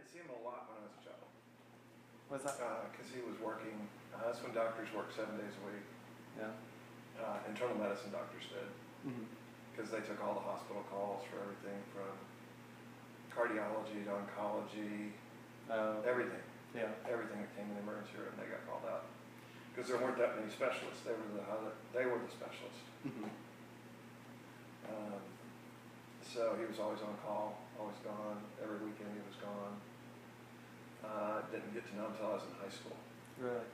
see him a lot when I was a child. What's that? Because he was working, that's when doctors work 7 days a week. Yeah. Internal medicine doctors did. Because they took all the hospital calls for everything from cardiology to oncology, everything. Yeah. Everything that came in the emergency room, they got called out. Because there weren't that many specialists. They were the specialists. So he was always on call, always gone. Every weekend he was gone. Didn't get to know him until I was in high school. Really?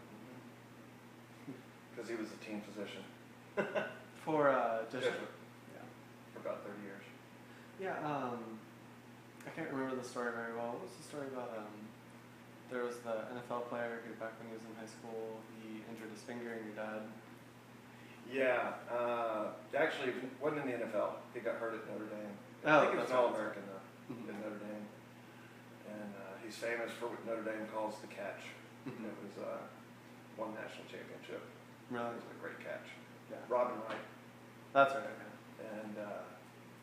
Because he was a team physician. For just Jesuit. yeah. For about 30 years. Yeah. I can't remember the story very well. What was the story about? There was the NFL player who, back when he was in high school, he injured his finger, and your dad. Yeah. Actually, he wasn't in the NFL. He got hurt at Notre Dame. Oh, I think he was that's an right. All-American though in Notre Dame. And he's famous for what Notre Dame calls the catch. It was one national championship. Really? It was a great catch. Yeah. Robin Wright. That's right. Okay. And I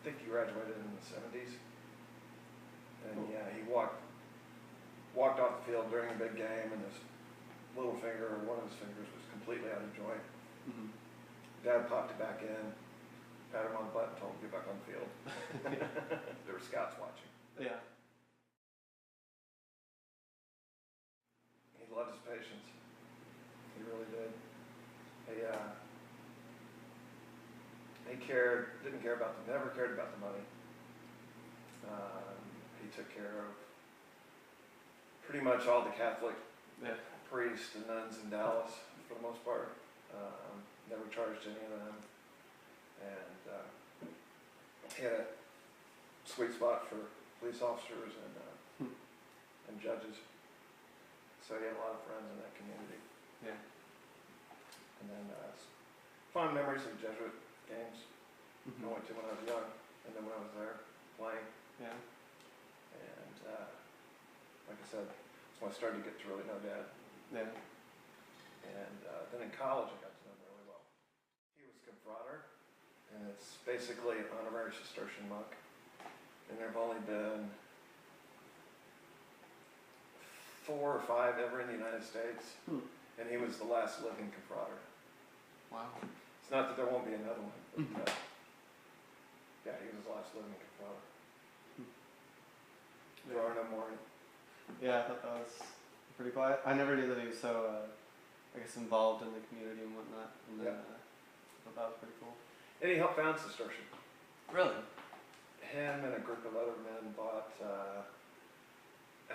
think he graduated in the 70s. And Cool. yeah, he walked off the field during a big game, and his little finger, or one of his fingers, was completely out of joint. Dad popped it back in, patted him on the butt, and told him to get back on the field. There were scouts watching. Yeah. He loved his patients. He really did. Never cared about the money. He took care of pretty much all the Catholic priests and nuns in Dallas for the most part. Never charged any of them. And he had a sweet spot for police officers and judges. So he had a lot of friends in that community. Yeah. And then fond memories of Jesuit games. I went to when I was young, and then when I was there playing. Yeah. And like I said, that's when I started to get to really know Dad. Yeah. And then in college, I got to know him really well. He was Confrater, and it's basically an honorary Cistercian monk. And there have only been 4 or 5 ever in the United States, and he was the last living Confrater. Wow. It's not that there won't be another one, but yeah, he was the last living Confrater. There are no more. Yeah, I thought that was pretty cool. I never knew that he was so, I guess, involved in the community and whatnot. And then, I thought that was pretty cool. And he helped found Cistercian. Really? Him and a group of other men bought a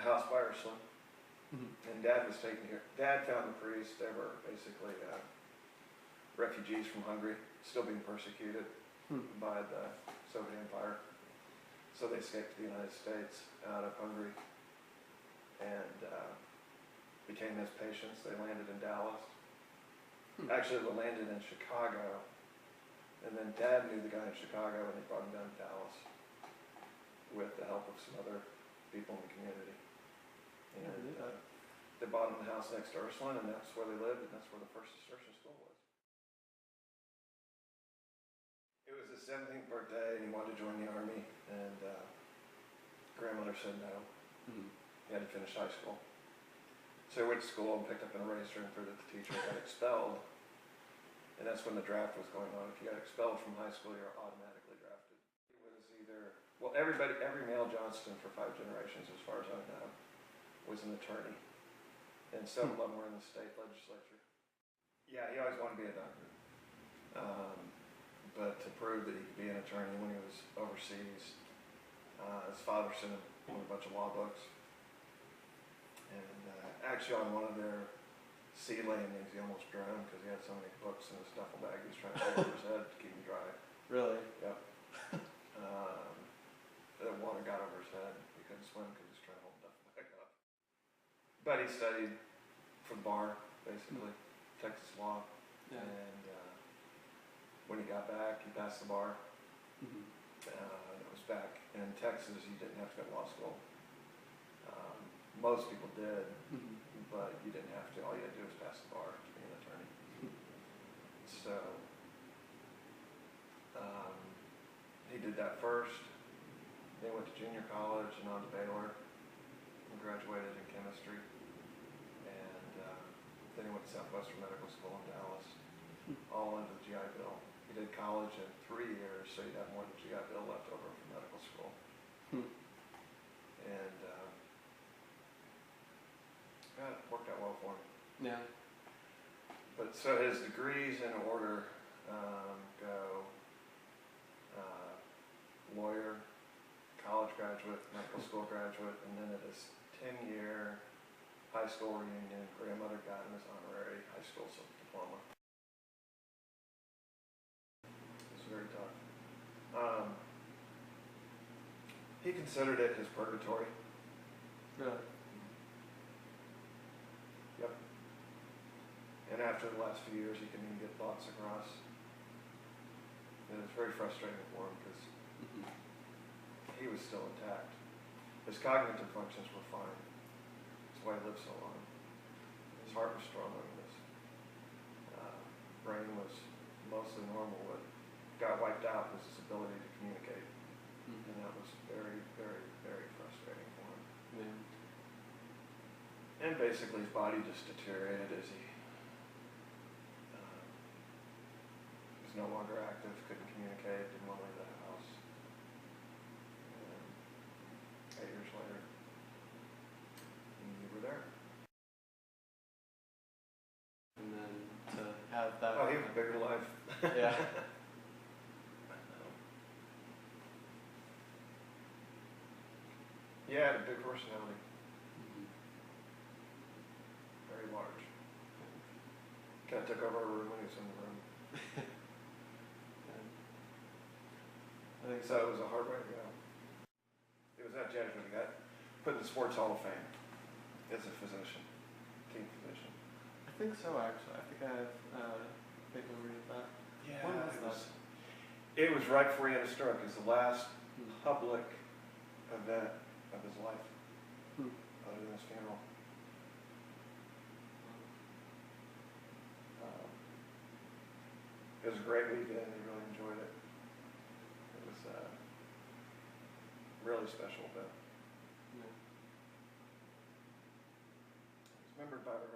house by Ursuline. And Dad was taking care. Dad found the priests. They were basically refugees from Hungary, still being persecuted by the Soviet Empire. So they escaped to the United States out of Hungary and became his patients. They landed in Dallas. Actually, they landed in Chicago. And then Dad knew the guy in Chicago, and he brought him down to Dallas with the help of some other people in the community. And they bought him the house next to Ursuline, and that's where they lived, and that's where the first Cistercian school was. It was his 17th birthday, and he wanted to join the Army, and grandmother said no. He had to finish high school. So he went to school and picked up an eraser and threw it at the teacher, got expelled. And that's when the draft was going on. If you got expelled from high school, you're automatically drafted. It was either, well, every male Johnston for 5 generations, as far as I know, was an attorney. And several of them were in the state legislature. Yeah, he always wanted to be a doctor. But to prove that he could be an attorney when he was overseas, his father sent him a bunch of law books. And actually on one of their sea landings, he almost drowned because he had so many books in his duffel bag. He was trying to hold over his head to keep him dry. Really? Yep. The water got over his head. He couldn't swim because he was trying to hold the duffel bag up. But he studied for the bar, basically, Texas law. Yeah. And when he got back, he passed the bar. It was back in Texas. You didn't have to go to law school. Most people did, but you didn't have to. All you had to do was pass the bar to be an attorney. So he did that first. Then went to junior college and on to Baylor. and graduated in chemistry. And then he went to Southwestern Medical School in Dallas, all under the GI Bill. He did college in 3 years, so he'd have more than GI Bill left over from medical school. And yeah, it worked out well for him. Yeah. But so his degrees in order go lawyer, college graduate, medical school graduate, and then at his 10-year high school reunion, grandmother got him his honorary high school diploma. It's very tough. He considered it his purgatory. Really? Yep. And after the last few years, he couldn't even get thoughts across. And it's very frustrating for him because he was still intact. His cognitive functions were fine. That's why he lived so long. His heart was strong, and his brain was mostly normal. What got wiped out was his ability to communicate. And that was very, very, very frustrating for him. Yeah. And basically his body just deteriorated as he was no longer active, couldn't communicate, didn't want to leave the house. And 8 years later, you were there. And then to have that. Oh, he had a bigger life. Yeah. Yeah, had a big personality. Very large. Kind of took over our room when he was in the room. I think So it was a hard way to go. It was that Jesuit who got put in the Sports Hall of Fame as a physician, team physician. I think so, actually. I think I have a big memory of that. Yeah, When was that? It was right before he had a stroke. It was the last public event of his life, other than his funeral. It was a great weekend. He really enjoyed it. It was really special, but Yeah. he's remembered by the